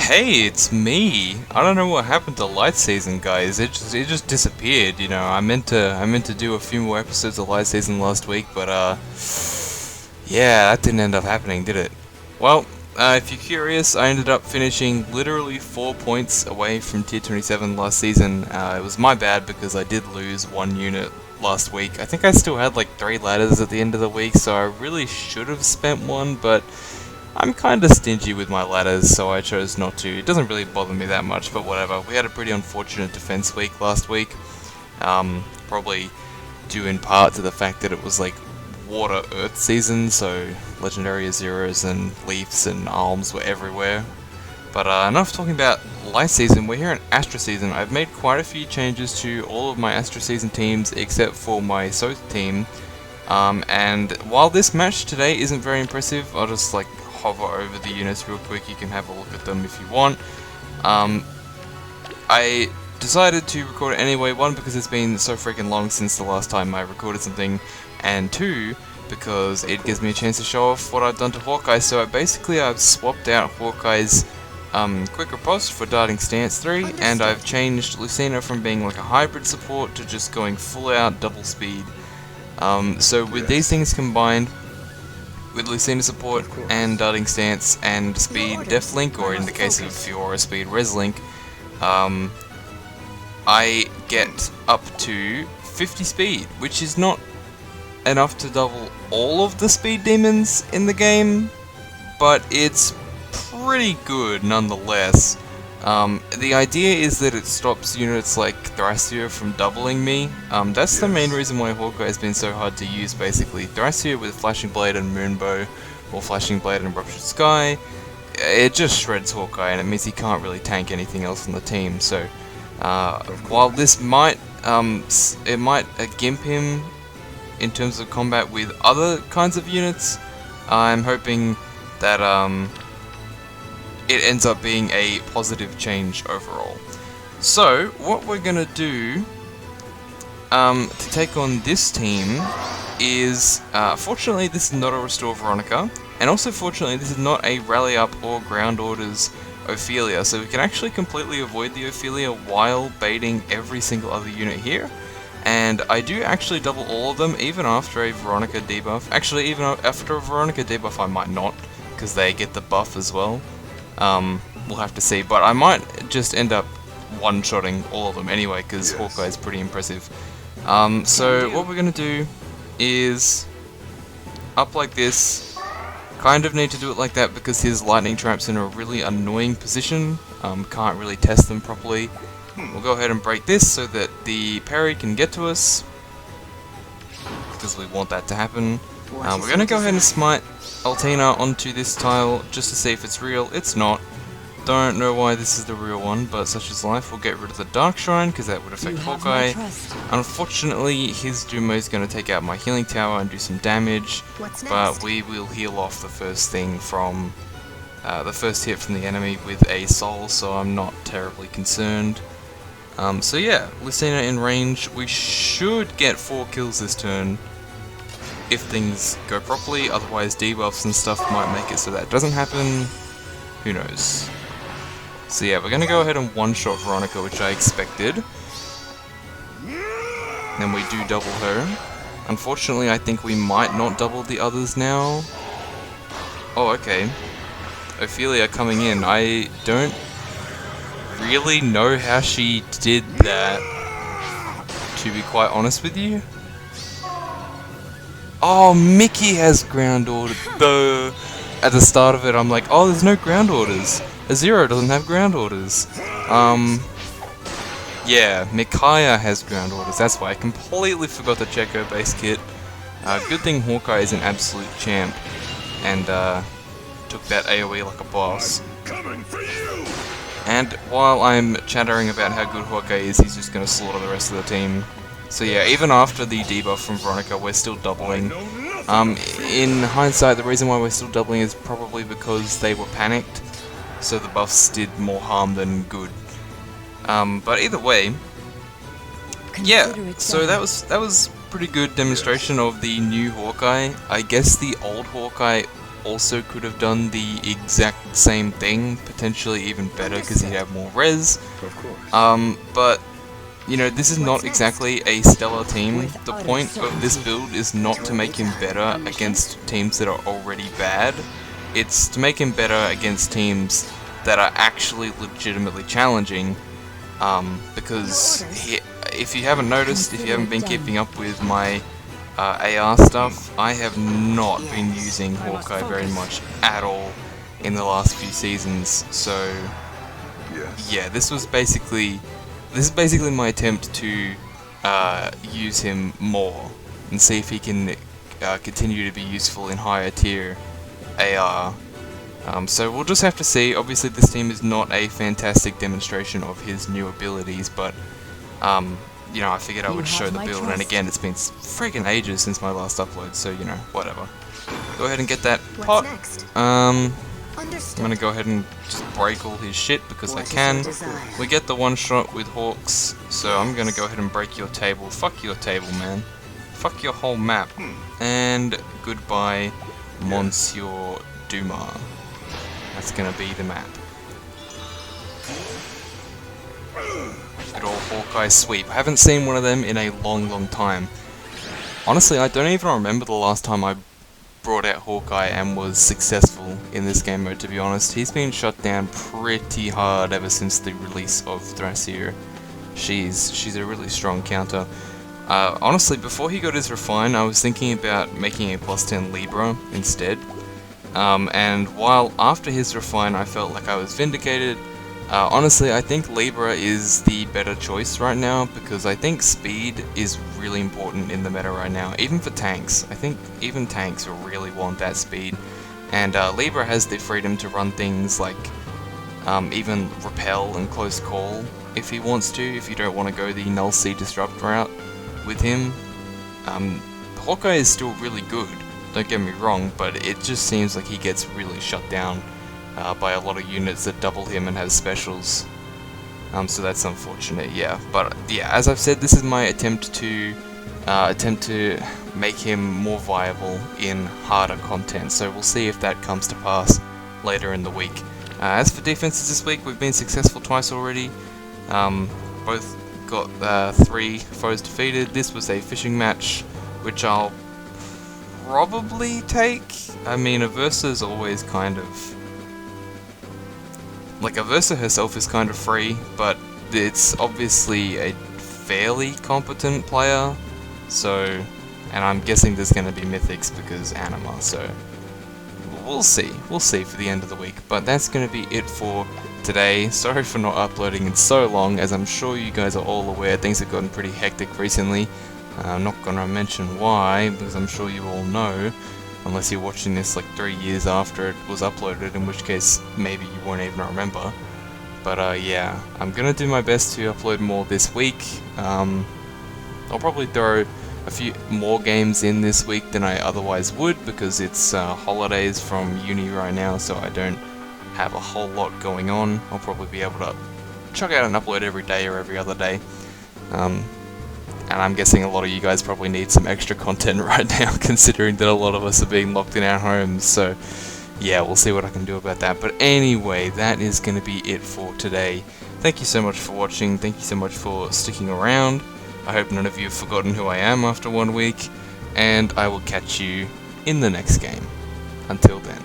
Hey, it's me. I don't know what happened to Light Season, guys. It just disappeared. You know, I meant to do a few more episodes of Light Season last week, but yeah, that didn't end up happening, did it? Well, if you're curious, I ended up finishing literally 4 points away from Tier 27 last season. It was my bad because I did lose one unit last week. I think I still had like 3 ladders at the end of the week, so I really should have spent one, but I'm kinda stingy with my ladders, so I chose not to. It doesn't really bother me that much, but whatever. We had a pretty unfortunate defense week last week. Probably due in part to the fact that it was like water earth season, so legendary Azuras and leaves and alms were everywhere. But enough talking about light season, we're here in Astra season. I've made quite a few changes to all of my Astra season teams except for my Soth team. And while this match today isn't very impressive, I'll just like hover over the units real quick, you can have a look at them if you want. I decided to record it anyway, one because it's been so freaking long since the last time I recorded something, and two, because it gives me a chance to show off what I've done to Hawkeye. So I've swapped out Hawkeye's quick riposte for Darting Stance 3, and I've changed Lucina from being like a hybrid support to just going full out double speed. So with these things combined, with Lucina support and Darting Stance and Speed Deathlink, or in the case of Fiora Speed Reslink, I get up to 50 speed, which is not enough to double all of the speed demons in the game, but it's pretty good nonetheless. The idea is that it stops units like Thrassia from doubling me. That's the main reason why Hawkeye has been so hard to use, basically. Thrassia with Flashing Blade and Moonbow, or Flashing Blade and Ruptured Sky, it just shreds Hawkeye, and it means he can't really tank anything else on the team. So, while this might, it might gimp him in terms of combat with other kinds of units, I'm hoping that, it ends up being a positive change overall. So, what we're gonna do to take on this team is, fortunately this is not a Restore Veronica, and also fortunately this is not a Rally Up or Ground Orders Ophelia, so we can actually completely avoid the Ophelia while baiting every single other unit here. And I do actually double all of them, even after a Veronica debuff. Actually, even after a Veronica debuff I might not, because they get the buff as well. We'll have to see, but I might just end up one-shotting all of them anyway, because Hawkeye is pretty impressive. So what we're gonna do is up like this. Kind of need to do it like that because his lightning trap's in a really annoying position. Can't really test them properly. We'll go ahead and break this so that the parry can get to us, because we want that to happen. We're gonna go ahead and smite Altina onto this tile just to see if it's real. It's not. Don't know why this is the real one, but such is life. We'll get rid of the Dark Shrine because that would affect Hawkeye. Unfortunately, his Dumo is going to take out my healing tower and do some damage, but we will heal off the first thing from the first hit from the enemy with a soul, so I'm not terribly concerned. So yeah, Lucina in range. We should get 4 kills this turn if things go properly, otherwise debuffs and stuff might make it so that doesn't happen. Who knows? So yeah, we're gonna go ahead and one-shot Veronica, which I expected. Then we do double her. Unfortunately, I think we might not double the others now. Oh, okay. Ophelia coming in. I don't really know how she did that, to be quite honest with you. Oh, Mickey has ground ordered. At the start of it, I'm like, oh, there's no ground orders. Azero doesn't have ground orders. Yeah, Micaiah has ground orders. That's why I completely forgot to check her base kit. Good thing Hawkeye is an absolute champ, and took that AoE like a boss. And while I'm chattering about how good Hawkeye is, he's just gonna slaughter the rest of the team. So yeah, even after the debuff from Veronica, we're still doubling. In hindsight, the reason why we're still doubling is probably because they were panicked, so the buffs did more harm than good. But either way, yeah, so that was pretty good demonstration of the new Hawkeye. I guess the old Hawkeye also could have done the exact same thing, potentially even better because he'd have more res. Of course. But you know, this is not exactly a stellar team. The point of this build is not to make him better against teams that are already bad. It's to make him better against teams that are actually legitimately challenging. Because if you haven't noticed, if you haven't been keeping up with my AR stuff, I have not been using Hawkeye very much at all in the last few seasons. So yeah, this is basically my attempt to use him more and see if he can continue to be useful in higher tier AR. So we'll just have to see. Obviously this team is not a fantastic demonstration of his new abilities, but you know, I figured I would show the build, and again, it's been freaking ages since my last upload, so you know, whatever. Go ahead and get that pot. I'm gonna go ahead and just break all his shit because I can. We get the one shot with Hawks, so I'm gonna go ahead and break your table. Fuck your table, man. Fuck your whole map. And goodbye, Monsieur Dumas. That's gonna be the map. Good old Hawkeye sweep. I haven't seen one of them in a long time. Honestly, I don't even remember the last time I brought out Hawkeye and was successful in this game mode, to be honest. He's been shut down pretty hard ever since the release of Thrasier. She's a really strong counter. Honestly, before he got his refine, I was thinking about making a +10 Libra instead. And while after his refine I felt like I was vindicated, honestly I think Libra is the better choice right now, because I think speed is really important in the meta right now, even for tanks. I think even tanks really want that speed, and Libra has the freedom to run things like even repel and close call if he wants to, if you don't want to go the null C disrupt route with him. Hawkeye is still really good, don't get me wrong, but it just seems like he gets really shut down by a lot of units that double him and have specials. So that's unfortunate, yeah. But yeah, as I've said, this is my attempt to make him more viable in harder content. So we'll see if that comes to pass later in the week. As for defenses this week, we've been successful twice already. Both got 3 foes defeated. This was a fishing match, which I'll probably take. I mean, Aversa is always kind of... like, Aversa herself is kind of free, but it's obviously a fairly competent player, so... and I'm guessing there's going to be mythics because anima, so... we'll see for the end of the week. But that's going to be it for today. Sorry for not uploading in so long, as I'm sure you guys are all aware, things have gotten pretty hectic recently. I'm not going to mention why, because I'm sure you all know, unless you're watching this like 3 years after it was uploaded, in which case maybe you won't even remember. But yeah, I'm going to do my best to upload more this week. I'll probably throw a few more games in this week than I otherwise would, because it's holidays from uni right now, so I don't have a whole lot going on. I'll probably be able to chuck out an upload every day or every other day. And I'm guessing a lot of you guys probably need some extra content right now, considering that a lot of us are being locked in our homes, so yeah, we'll see what I can do about that. But anyway, that is going to be it for today. Thank you so much for watching, thank you so much for sticking around. I hope none of you have forgotten who I am after 1 week, and I will catch you in the next game. Until then.